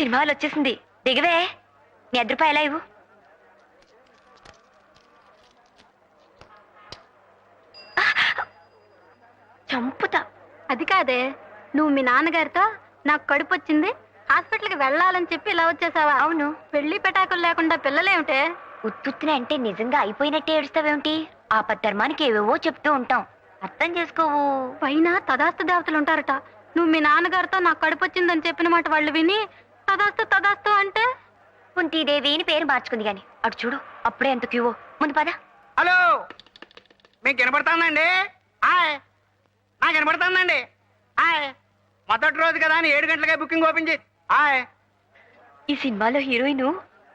సినిమాలు వచ్చేసింది, దిగవే. నీ రూపాయలా ఇవ్వు. చంపుతా. అది కాదే, నువ్వు మీ నాన్నగారితో నాకు కడుపు వచ్చింది, హాస్పిటల్కి వెళ్ళాలని చెప్పి ఇలా వచ్చేసావా? అవును. పెళ్లి పెటాకులు లేకుండా పిల్లలేమిటే? ఉత్తుత్తున అంటే నిజంగా అయిపోయినట్టే ఏడుస్తావేమిటి? ఆపద్ధర్మానికి ఏవేవో చెప్తూ ఉంటాం, అర్థం చేసుకోవు. పైన తదాస్తు దేవతలు ఉంటారట. నువ్వు మీ నాన్నగారితో నాకు కడుపు వచ్చిందని చెప్పిన మాట వాళ్ళు విని తదాస్తు తదాస్తు అంటే కుంతీదేవి అని పేరు మార్చుకుంది గాని అటు చూడు, అప్పుడే ఎంత క్యూవో. ముందు పద. హలో, మీకు వినపడుతుందండి? హాయ్, నాకు వినపడుతుందండి. హాయ్, మొదటి రోజు కదా అని 7 గంటలకే బుకింగ్ ఓపెన్ చేసి. హాయ్, ఈ సినిమాలో హీరోయిన్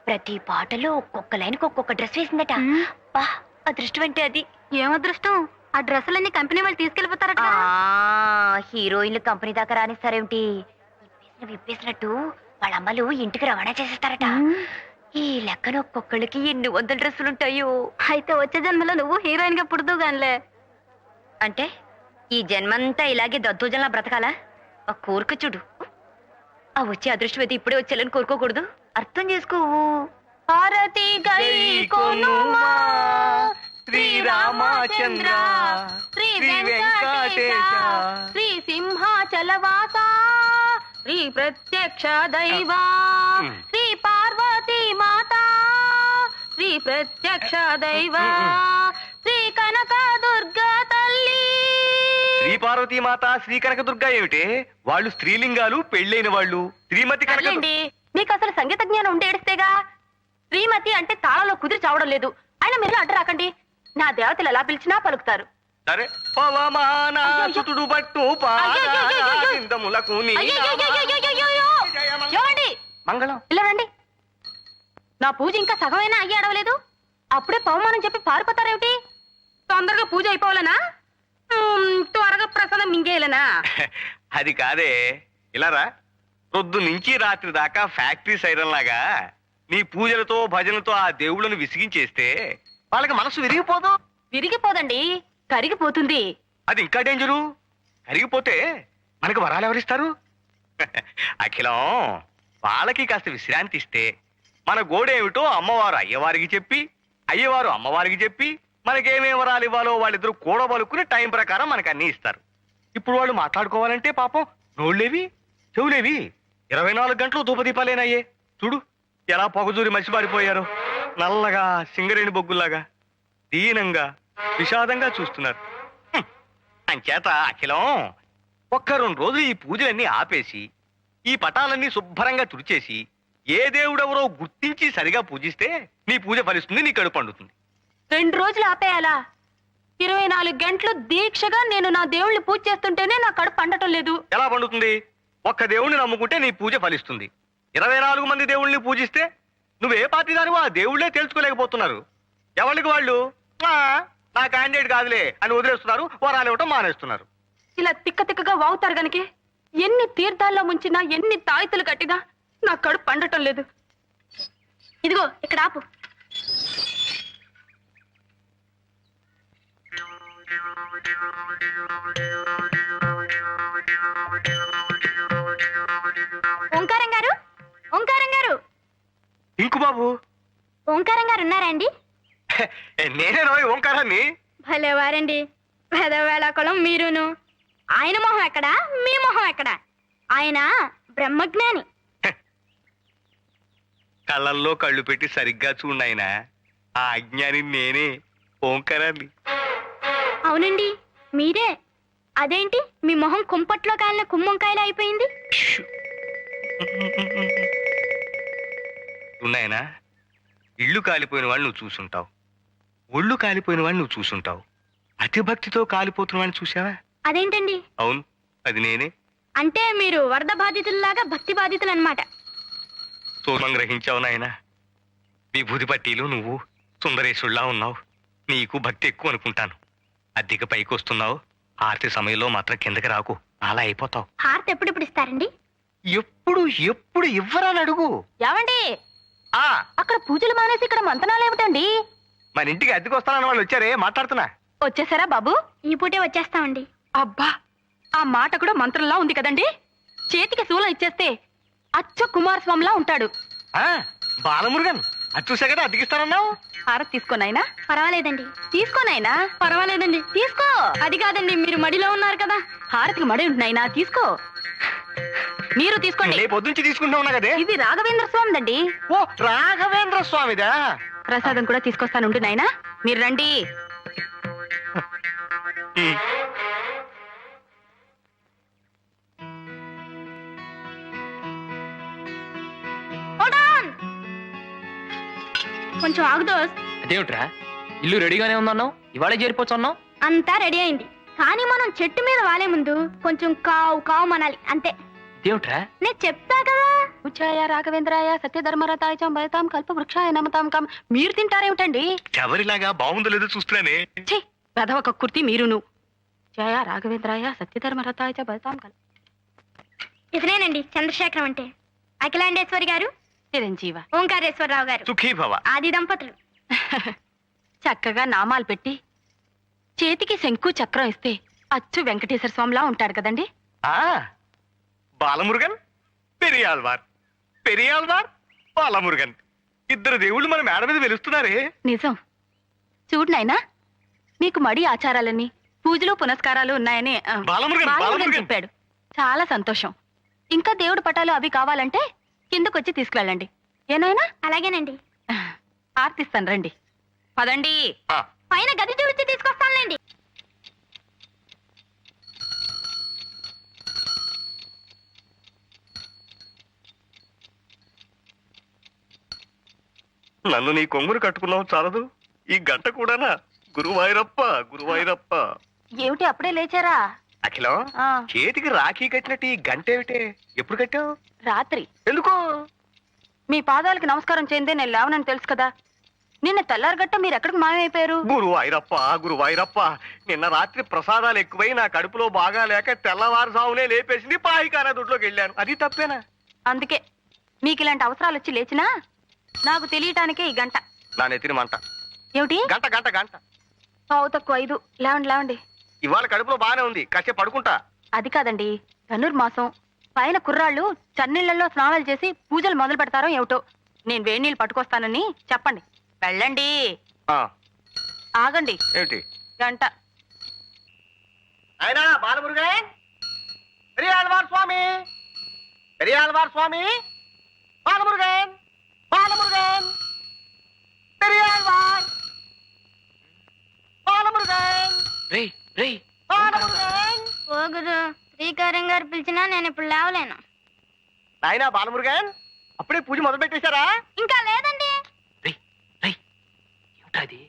ప్రతి పాటలో ఒక్కొక్క లైన్కి ఒక్కొక్క డ్రెస్ వేసిందట. బా, అదృష్టం అంటే అది. ఏం అదృష్టం? ఆ డ్రెస్సులన్నీ కంపెనీ వాళ్ళు తీసుకెళ్లిపోతారట. హీరోయిన్లు కంపెనీ దాకా రానిస్తారేమిటి? విప్పేసినట్టు వాళ్ళ అమ్మలు ఇంటికి రవాణా చేసేస్తారట. ఈ లెక్కన ఒక్కొక్కళ్ళకి ఎన్ని 100 డ్రెస్సులుంటాయో. అయితే వచ్చే జన్మలో నువ్వు హీరోయిన్ గా పుడుతూ గానిలే. అంటే ఈ జన్మంతా ఇలాగే దద్దోజనలా బ్రతకాలా? ఆ కోరిక చూడు. ఆ వచ్చే అదృష్టం అయితే ఇప్పుడే వచ్చేయాలని కోరుకోకూడదు, అర్థం చేసుకోవు. హారతి గై కొనుమా శ్రీరామచంద్ర శ్రీ వెంకటేశ శ్రీ సింహాచలవాస శ్రీ ప్రత్యక్ష దైవా శ్రీ పార్వతీ మాత శ్రీ ప్రత్యక్ష దైవా శ్రీ కనక దుర్గా తల్లి. శ్రీ పార్వతీ మాత, శ్రీ కనకదుర్గ ఏమిటే? వాళ్ళు స్త్రీలింగాలు, పెళ్ళైన వాళ్ళు. శ్రీమతి కనక. మీకు అసలు సంగీత జ్ఞానం ఉంటే ఏడిస్తేగా. శ్రీమతి అంటే తాళంలో కుదిరి చావడం లేదు. అయినా మీరు అడ్డు రాకండి, నా దేవతలు ఎలా పిలిచినా పలుకుతారు. సరే, పవమానాసుతుడు బట్టు పాదములకు మంగళం ఇలా రండి. నా పూజ ఇంకా సగమైనా అయ్యి అడవలేదు, అప్పుడే పవమానం చెప్పి పారిపోతారేమిటి? తొందరగా పూజ అయిపోవాలనా? త్వరగా ప్రసాదం మింగేయాలనా? అది కాదే, ఇలారా. పొద్దు నుంచి రాత్రి దాకా ఫ్యాక్టరీ సైరన్ లాగా నీ పూజలతో భజనలతో ఆ దేవుళ్ళను విసిగించేస్తే వాళ్ళకి మనసు విరిగిపోదు. విరిగిపోదండి, కరిగిపోతుంది. అది ఇంకా డేంజరు. కరిగిపోతే మనకు వరాలు ఎవరిస్తారు? అఖిలం, వాళ్ళకి కాస్త విశ్రాంతి ఇస్తే మన గోడేమిటో అమ్మవారు అయ్యవారికి చెప్పి, అయ్యవారు అమ్మవారికి చెప్పి మనకేమేం వరాలు ఇవ్వాలో వాళ్ళిద్దరూ కూడబలుకుని టైం ప్రకారం మనకు అన్ని ఇస్తారు. ఇప్పుడు వాళ్ళు మాట్లాడుకోవాలంటే పాపం నోళ్ళేవి చెవులేవి 24 గంటలు ధూపదీపాలేనయ్యే. చూడు ఎలా పొగజూరి మసిబారిపోయారో, నల్లగా సింగరేణి బొగ్గుల్లాగా దీనంగా విషాదంగా చూస్తున్నారు. అంచేత అఖిలం, ఒక్క 2 రోజులు ఈ పూజలన్నీ ఆపేసి ఈ పటాలన్నీ శుభ్రంగా తుడిచేసి ఏ దేవుడెవరో గుర్తించి సరిగా పూజిస్తే నీ పూజ ఫలిస్తుంది, నీ కడుపు పండుతుంది. 2 రోజులు ఆపేయాలా? 24 గంటలు దీక్షగా నేను నా దేవుళ్ళని పూజ చేస్తుంటేనే నా కడుపు పండటం లేదు. ఎలా పండుతుంది? ఒక్క దేవుణ్ణి నమ్ముకుంటే నీ పూజ ఫలిస్తుంది. 24 మంది దేవుళ్ళని పూజిస్తే నువ్వే పార్టీ దానివో ఆ దేవుళ్లే తెలుసుకోలేకపోతున్నారు. ఎవరికి వాళ్ళు నా క్యాండిడేట్ కాదులే అని వదిలేస్తున్నారు, వరాలు ఇవ్వటం మానేస్తున్నారు. ఇలా తిక్క తిక్కగా వాగుతారు గనక ఎన్ని తీర్థాల్లో ముంచినా, ఎన్ని తాయితులు కట్టినా నా కడుపు పండటం లేదు. ఇదిగో ఇక్కడ ఆపు. ఓంకారం గారు, ఓంకారం గారు. ఇంకు బాబు, ఓంకారం గారు ఉన్నారండి? నేనే రోయ్ ఓంకారాన్ని. భలేవారండి, పెదవేళాకుళం మీరును. ఆయన మొహం ఎక్కడా, మీ మొహం ఎక్కడా? ఆయన బ్రహ్మజ్ఞాని. కళ్ళల్లో కళ్ళు పెట్టి సరిగ్గా చూడాయన. ఆ అజ్ఞాని నేనే, ఓంకారాన్ని. అవునండి, మీరే. అదేంటి మీ మొహం కుంపట్లో కాలిన కుమ్మంకాయలు అయిపోయింది? ఉన్నాయనా, ఇళ్ళు కాలిపోయిన వాళ్ళు నువ్వు చూసుంటావు, ఒళ్ళు కాలిపోయిన వాళ్ళు నువ్వు చూసుంటావు. అతి భక్తితో కాలిపోతున్న వాడిని చూసావా? అదేంటండి? అవును, అది నేనే. అంటే మీరు వరద బాధితుల్లాగా భక్తి బాధితులు అన్నమాట. సోమం గ్రహించావు నాయనా. విభూతి పట్టీలు నువ్వు సుందరేశుల్లా ఉన్నావు. నీకు భక్తి ఎక్కువ అనుకుంటాను. అద్దెకి పైకి వస్తున్నావు, ఆర్తి సమయంలో మాత్రం కిందకి రాకు, అలా అయిపోతావు. హారతి ఎప్పుడెప్పుడు ఇస్తారండి? ఎప్పుడు ఎప్పుడు ఇవ్వరని అడుగు. ఏమండి, ఆ అక్కడ పూజలు మానేసి ఇక్కడ మంతనాలు ఏమిటండి? మన ఇంటికి అద్దెకి వస్తానన్న వాళ్ళు వచ్చారే, మాట్లాడుతున్నా. వచ్చేసారా బాబు? ఈ పూటే వచ్చేస్తామండి. అబ్బా, ఆ మాట కూడా మంత్రంలా ఉంది కదండి. చేతికి శూలం ఇచ్చేస్తే అచ్చ కుమారస్వామిలా ఉంటాడు. ఆ, బాలమురుగన్ అది చూసా కదా అద్దెకిస్తానన్నావు. హారతి తీసుకోనైనా. పర్వాలేదండి. తీసుకోనైనా. పర్వాలేదండి. తీసుకో. అది కాదండి, మీరు మడిలో ఉన్నారు కదా. హారతికి మడి ఉంటున్నాయినా, తీసుకో. మీరు తీసుకోండి. రేపు పొద్దుంచి తీసుకుంటా ఉన్నా కదే. ఇది రాఘవేంద్ర స్వామిదండి. ఓ రాఘవేంద్ర స్వామిదా. ప్రసాదం కూడా తీసుకొస్తానుండు నాయనా, మీరు రండి. కొంచెం ఆగు దోస్త్. అదేమిట్రా ఇల్లు రెడీగానే ఉందన్నావు, ఇవాళే చేరిపోతున్నావు. అంతా రెడీ అయింది, కానీ మనం చెట్టు మీద వాలే ముందు కొంచెం కావు కావు మనాలి అంతే. ఇదేమిట్రా నేను చెప్తా కదా. ఉచ్చాయ రాఘవేంద్రాయ సత్యధర్మరతాయ చ భయతాం కల్ప వృక్షాయ నమతాం కం. మీరు తింటారేమిటండి? ఎవరిలాగా బాగుందో లేదో చూస్తున్నానే. ఛీ, వెధవ కక్కుర్తి మీరును. జయ రాఘవేంద్రాయ సత్యధర్మరతాయ చ భయతాం కల్ప. ఇతనేనండి చంద్రశేఖరం అంటే. అఖిలాండేశ్వరి గారు, చిరంజీవ. ఓంకారేశ్వరరావు గారు, సుఖీ భవ. ఆది దంపతులు. చక్కగా నామాలు పెట్టి చేతికి శంకు చక్రం ఇస్తే అచ్చు వెంకటేశ్వర స్వామిలా ఉంటాడు కదండి. ఆ బాలమురుగన్ పెరియాల్వార్, పెరియాల్వార్ బాలమురుగన్, ఇద్దరు దేవుళ్ళు మన మేడ మీద వెలుస్తున్నారే. నిజం. చూడు నాయనా, మీకు మడి ఆచారాలన్నీ పూజలు పునస్కారాలు ఉన్నాయని బాలమురుగన్, బాలమురుగన్ బాలమురుగన్. చెప్పాడు. చాలా సంతోషం. ఇంకా దేవుడు పటాలు అవి కావాలంటే కిందకొచ్చి తీసుకువెళ్ళండి. ఏనాయనా? అలాగేనండి. ఆర్తిస్తాను, రండి. పదండి. ఆ, పైన గది చూపించి తీసుకొస్తానులేండి. నన్ను నీ కొంగురు కట్టుకున్నావు చాలదు, ఈ గంట కూడానా? గురువాయిరప్ప, గురువాయిరప్ప. ఏమిటి అప్పుడే లేచారా? అఖిలం, ఆ, చేతికి రాఖీ కట్టినట్టు ఈ గంట ఏమిటే? ఎప్పుడు కట్టావు? రాత్రి. ఎందుకు? మీ పాదాలకు నమస్కారం చేయందే నేను లేవనని తెలుసు కదా. నిన్న తెల్లారగట్ట మీరు ఎక్కడికి మాయమైపోయారు? గురువాయిరప్ప, గురువాయిరప్ప, నిన్న రాత్రి ప్రసాదాలు ఎక్కువై నా కడుపులో బాగా లేక తెల్లవారుజామునే లేపేసింది, పాయికానా దొడ్లోకి వెళ్ళాను. అది తప్పేనా? అందుకే మీకు ఇలాంటి అవసరాలు వచ్చి లేచినా నాకు తెలియటానికే ఈ గంట. నా నెత్తిన మంట. ఏమిటి? గంట గంట గంట. పావు తక్కువ 5. లేవండి లేవండి. ఇవాళ కడుపులో బానే ఉంది, కాసేపు పడుకుంటా. అది కాదండి, ధనుర్మాసం పైన కుర్రాళ్ళు చన్నీళ్లలో స్నానాలు చేసి పూజలు మొదలు పెడతారో ఏమిటో. నేను వేడి నీళ్ళు పట్టుకొస్తానని చెప్పండి. వెళ్ళండి. ఆ, ఆగండి. ఏమిటి? గంట. అయినా బాలమురుగన్, పెరియాళ్వార్ స్వామి, పెరియాళ్వార్ స్వామి, బాలమురుగన్, బాలమురుగన్, పెరియాళ్వార్, బాలమురుగన్, రేయ్ రేయ్ బాలమురుగన్. ఓ గురు, శ్రీకారం గారు పిలిచినా నేను ఇప్పుడు లేవలేను. నాయనా బాలమురుగన్, అప్పుడే పూజ మొదలు పెట్టేశారా? ఇంకా లేదండి. రేయ్ రేయ్ ఏమిటా అది?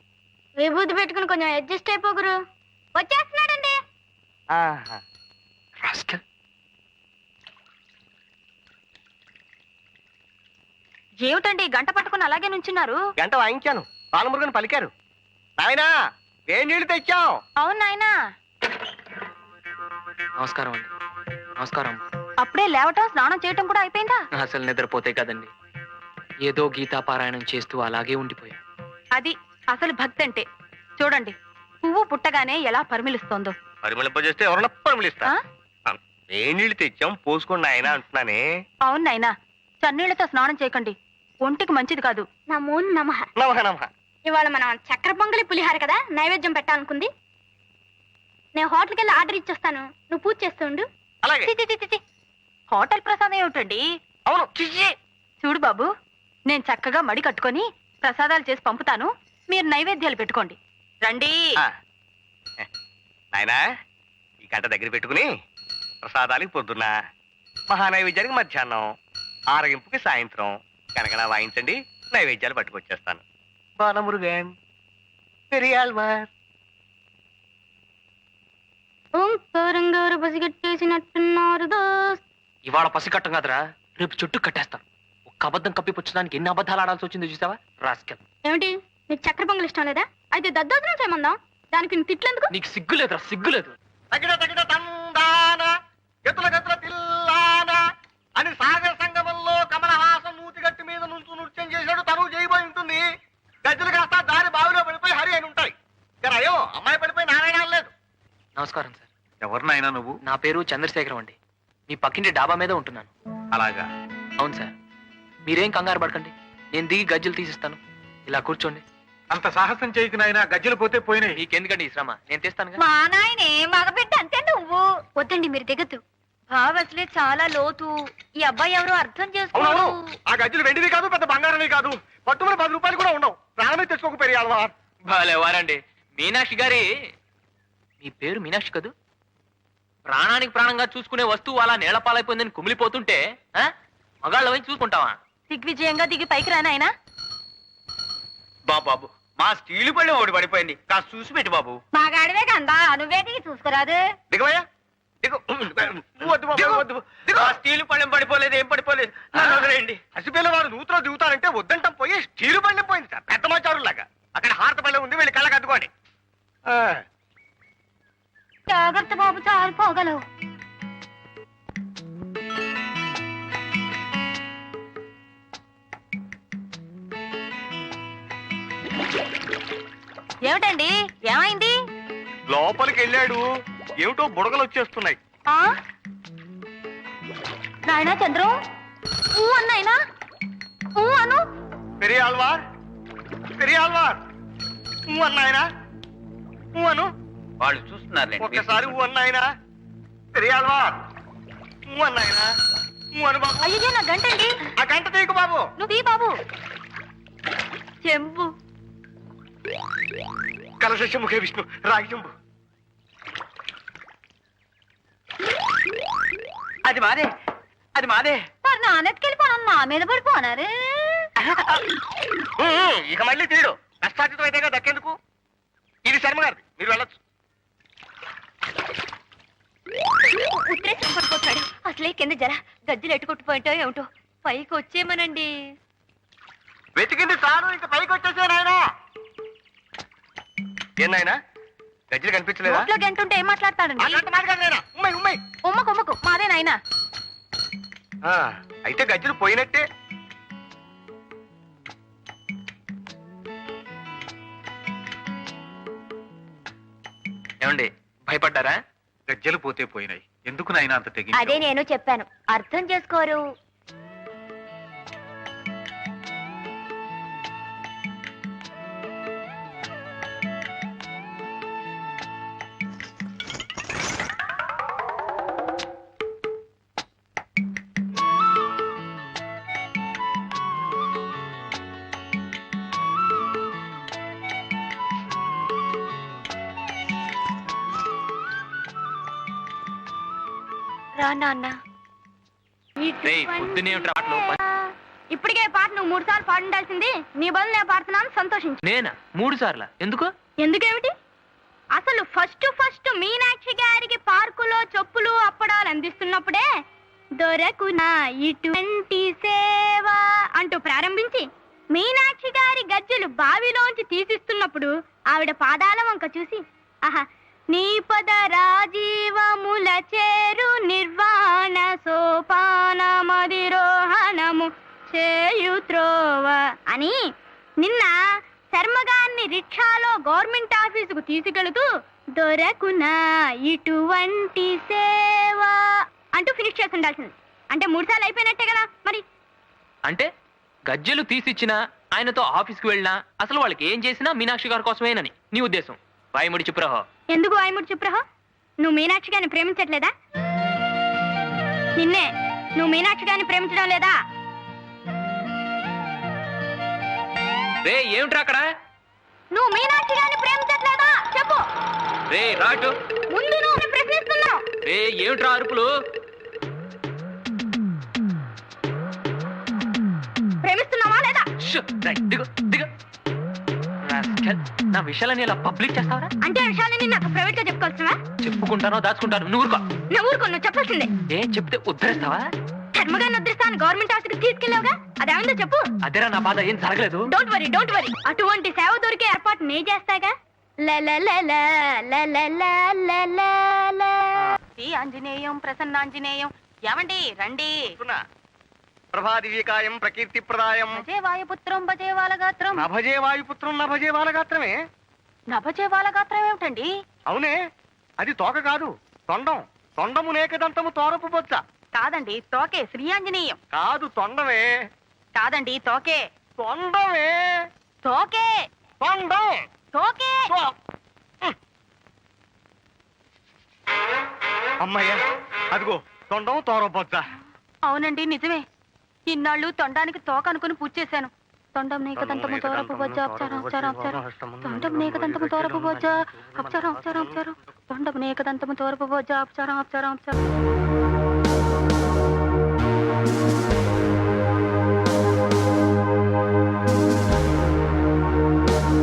విభూతి పెట్టుకుని కొంచెం అడ్జస్ట్ అయిపో గురు. వచ్చేస్తున్నాడండి. ఆహా. రాస్కల్. ఏమిటండి గంట పట్టుకుని అలాగే నుంచున్నారు? గంట వాయించాను, బాలమురుగన్ పలికారు. నాయనా వేడి నీళ్లు తెచ్చాం. అవును నాయనా. నమస్కారం అండి. నమస్కారం. అప్పుడే లేవటం స్నానం చేయటం కూడా అయిపోయిందా? అసలు నిద్రపోతే కదండి, ఏదో గీతా పారాయణం చేస్తూ అలాగే ఉండిపోయా. అది అసలు భక్తి అంటే. చూడండి, పువ్వు పుట్టగానే ఎలా పరిమిలిస్తోందో. పరిమళింపజేస్తే ఎవరన్నా పరిమళిస్తా. ఆ? ఏ నీళ్ళు తెచ్చాం, పోసుకోండి ఆయన అంటున్నానే. అవును నాయనా, చన్నీళ్లతో స్నానం చేయకండి, ఒంటికి మంచిది కాదు. నమో నమః. నమః నమః. ఇవాళ మనం చక్కెర పొంగలి పులిహార కదా నైవేద్యం పెట్టాలనుకుంది. నేను హోటల్కి వెళ్ళి ఆర్డర్ ఇచ్చేస్తాను, నువ్వు పూజ చేస్తుండు. అలాగే. చి, చి, చి, చి, చి. హోటల్ ప్రసాదం ఏమిటండి? అవును. చిచ్చి. చూడు బాబు, నేను చక్కగా మడి కట్టుకొని ప్రసాదాలు చేసి పంపుతాను, మీరు నైవేద్యాలు పెట్టుకోండి. రండి. ఆ. నాయనా, ఈ గంట దగ్గర పెట్టుకుని ప్రసాదాలకి పొద్దున్న, మహానైవేద్యానికి మధ్యాహ్నం, ఆరగింపుకి సాయంత్రం కనకన వాయించండి, నైవేద్యాలు పట్టుకొచ్చేస్తాను. బాలమురుగన్, పెరియాళ్వార్. ఓంకారం గారు పసిగట్టేసినట్టున్నారు దోస్త్. ఇవాళ పసికట్టం కాదురా, రేపు చుట్టూ కట్టేస్తాను. ఒక్క అబద్ధం కప్పిపుచ్చడానికి ఎన్ని అబద్ధాలు ఆడాల్సి వచ్చిందో చూసావా? రాస్కల్. ఏమిటి, నీకు చక్కెర పొంగల్ ఇష్టం లేదా? అయితే దద్దోజనం చేయమందాం, దానికి నువ్వు తిట్లేందుకు? నీకు సిగ్గులేదురా, సిగ్గులేదు. తగిడ తగిడ తందాన, గతుల గతుల తిల్లాన అని సాగర సంగమంలో కమలహాసం నూతిగట్టి మీద నుంచి నృత్యం చేశాడు. తను చేయబోయి ఉంటుంది. గజ్జలు కాస్త దారి బావిలో పడిపోయి హరి అని ఉంటాయి. ఇక్కడ అయ్యో అమ్మాయి పడిపోయి నారాయణ లేదు. నమస్కారం సార్. ఎవరినైనా నువ్వు? నా పేరు చంద్రశేఖరం అండి. మీ పక్కింటి డాబా మీద ఉంటున్నాను. అలాగా. అవును సార్. మీరేం కంగారు పడకండి, నేను దిగి గజ్జలు తీసిస్తాను. ఇలా కూర్చోండి. అంత సాహసం చేయకు నాయనా, గజ్జలు పోతే పోయినాయి. మీకెందుకండి ఈ శ్రమ, నేను తీస్తాను. మా నాయనే మగబిడ్డ అంతే నువ్వు. వద్దండి మీరు దిగద్దు. బావ అసలే చాలా లోతు. ఈ అబ్బాయి ఎవరో అర్థం చేసుకోరు. అవునవును, ఆ గజ్జలు వెండివి కాదు, పెద్ద బంగారమే కాదు. పట్టుమని 10 రూపాయలు కూడా ఉండవు. ప్రాణమే తెచ్చుకోక పెరియాలవా. భలేవారండి. మీనాక్షి గారి, మీ పేరు మీనాక్షి కదూ? ప్రాణానికి ప్రాణంగా చూసుకునే వస్తువు అలా నేలపాలైపోయిందని కుమిలిపోతుంటే మగాళ్ళ వైపు చూసుకుంటావా? దిగ్విజయంగా దిగి పైకి రానాయనా. బాబు మా స్టీలు పళ్ళెం ఒకటి పడిపోయింది, కాస్త చూసి పెట్టి బాబు. మా గాడివే కందా నువ్వే దిగి చూసుకురాదు. దిగవయ్యా, దిగు. వద్దు బాబు, వద్దు. ఆ స్టీలు పళ్ళెం పడిపోలేదు, ఏం పడిపోలేదు. వదిలేయండి. హసిపిల్ల వారు నూతులో దిగుతారంటే వద్దంటాం పోయి స్టీలు బండి పోయింది సార్, పెద్ద మాచారులాగా. అక్కడ హారత పళ్ళెం ఉంది, వెళ్ళి కళ్ళకి అద్దుకోండి. జాగ్రత్త బాబు, చాలిపోగలవు. ఏమిటండి, ఏమైంది? లోపలికి వెళ్ళాడు, ఏమిటో బుడగలు వచ్చేస్తున్నాయి. ఆ నాయనా చంద్రం, ఊ అన్నాయనా, ఊ అను. పెరియాల్వార్, పెరియాల్వార్, నువ్వు అన్నాయనా, నువ్వు అను. వాళ్ళు చూస్తున్నారు. ఒక్కసారి నువ్వు అన్నాయనా. పెరియాల్వార్, నువ్వు అన్నాయనా, నువ్వు అను బాబు. అయ్యో నా గంటండి. ఆ గంట తీయకు బాబు. నువ్వు తీ బాబు. చెంబు. కలశముఖే విష్ణు, రాగి చెంబు. అది మాదే, అది మాదే. మరి నాన్నెత్తుకెళ్ళిపోను, నా మీద పడిపోనారు. ఇక మళ్ళీ తీడు. కష్టార్జితం అయితేగా దక్కేందుకు. ఇది శర్మ గారిది, మీరు వెళ్ళొచ్చు. ఉత్తరేసి పడిపోతాడు. అసలే కింద జర గజ్జలు ఎట్టుకొట్టుపోయింటో ఏమిటో. పైకి వచ్చేమనండి. వెతికింది చాలు, ఇక పైకి వచ్చేసే నాయనా. ఏం నాయనా, గజ్జలు కనిపించలేదా? నోట్లో గంటుంటే ఏం ఆ మాట్లాడతాడండి? గంట మాట్లాడు నాయనా. ఉమ్మై ఉమ్మై. ఉమ్మకు మాదే నాయనా. అయితే గజ్జలు పోయినట్టే. ఏమండి, భయపడ్డారా? గజ్జలు పోతే పోయినాయి, ఎందుకు నాయనా అంత తెగి? అదే నేను చెప్పాను, అర్థం చేసుకోరు. రా నాన్న. రేయ్, పొద్దునే ఏమిట్రా పాటలు? ఇప్పటికే పాట నువ్వు 3 సార్లు పాడుండాల్సింది. నీ బదులు నేను పాడుతున్నాను, సంతోషించు. నేనా 3 సార్లా? ఎందుకు? ఎందుకేమిటి? అసలు ఫస్ట్ మీనాక్షి గారికి పార్కులో చెప్పులు అప్పడాలు అందిస్తున్నప్పుడే దొరకునా ఇటువంటి సేవ అంటూ ప్రారంభించి మీనాక్షి గారి గజ్జలు బావిలోంచి తీసిస్తున్నప్పుడు ఆవిడ పాదాల వంక చూసి, ఆహా, నీ పద రాజీవముల చేరు నిర్వాణ సోపానమధిరోహణము చేయుత్రోవ అని నిన్న శర్మగాన్ని రిక్షాలో గవర్నమెంట్ ఆఫీసుకు తీసుకెళుతూ దొరకునా ఇటువంటి సేవ అంటూ ఫినిష్ చేసి ఉండాల్సింది. అంటే 3 సార్లు అయిపోయినట్టే కదా మరి. అంటే గజ్జలు తీసిచ్చినా, ఆయనతో ఆఫీస్కి వెళ్ళినా అసలు వాళ్ళకి ఏం చేసినా మీనాక్షి గారి కోసమేనని నీ ఉద్దేశం. వాయుముడి చెప్పురహో. ఎందుకు వాయుముడి చెప్పురహో? నువ్వు మీనాక్షి గారిని ప్రేమించట్లేదా? నిన్నే, నువ్వు మీనాక్షి గారిని ప్రేమించడం లేదా? రే, ఏమిట్రా అక్కడ? నువ్వు మీనాక్షి గారిని ప్రేమించట్లేదా చెప్పు. రే రాటు. ముందు నువ్వు ప్రశ్నిస్తున్నావు. రే, ఏమిట్రా అరుపులు? ప్రేమిస్తున్నావా లేదా? దిగు దిగు. నా విషయాలని ఇలా పబ్లిక్ చేస్తావరా? అంటే విషయాలని నాకు ప్రైవేట్ గా చెప్పుకోవచ్చువా? చెప్పుకుంటానో దాచుకుంటాను, నువ్వు ఊరుకో. నువ్వు ఊరుకో, నువ్వు చెప్పాల్సిందే. ఏం చెప్తే ఉద్ధరిస్తావా? ధర్మగారిని ఉద్ధరిస్తాను గవర్నమెంట్ ఆఫీస్కి తీసుకెళ్ళావుగా, అదేమిందో చెప్పు. అదేరా నా బాధ, ఏం జరగలేదు. Don't worry. అటువంటి సేవ దొరికే ఏర్పాటు నే చేస్తాగా. ఆంజనేయం ప్రసన్నాంజనేయం. ఏమండి రండి. ప్రభాదివికాయం ప్రకీర్తి ప్రదాయం. భజే వాయుపుత్రం భజే వాలగాత్రం. నభజే వాయుపుత్రం నభజే బాలగాత్రమే. నభజే వాలగాత్రం ఏమిటండి? అవునే, అది తోక కాదు, తొండం. తొండము నేకదంతము తోరపు బొచ్చ. కాదండి తోకే శ్రీయాంజనేయం. కాదు తొండమే. కాదండి తోకే. తొండమే. తోకే. తొండం. తోకే. అమ్మయ్యా, అదిగో తొండం తోరబొద్ద. అవునండి నిజమే. ఇన్నాళ్ళు తొండానికి తోక అనుకుని పూజ చేశాను. తొండం నీకదంతము తోరపు బొజ్జ అప్చారం అప్చారం అప్చారం. తొండం నీకదంతము తోరపు బొజ్జ అప్చారం అప్చారం అప్చారం. తొండం నీకదంతము తోరపు బొజ్జ అప్చారం అప్చారం అప్చారం.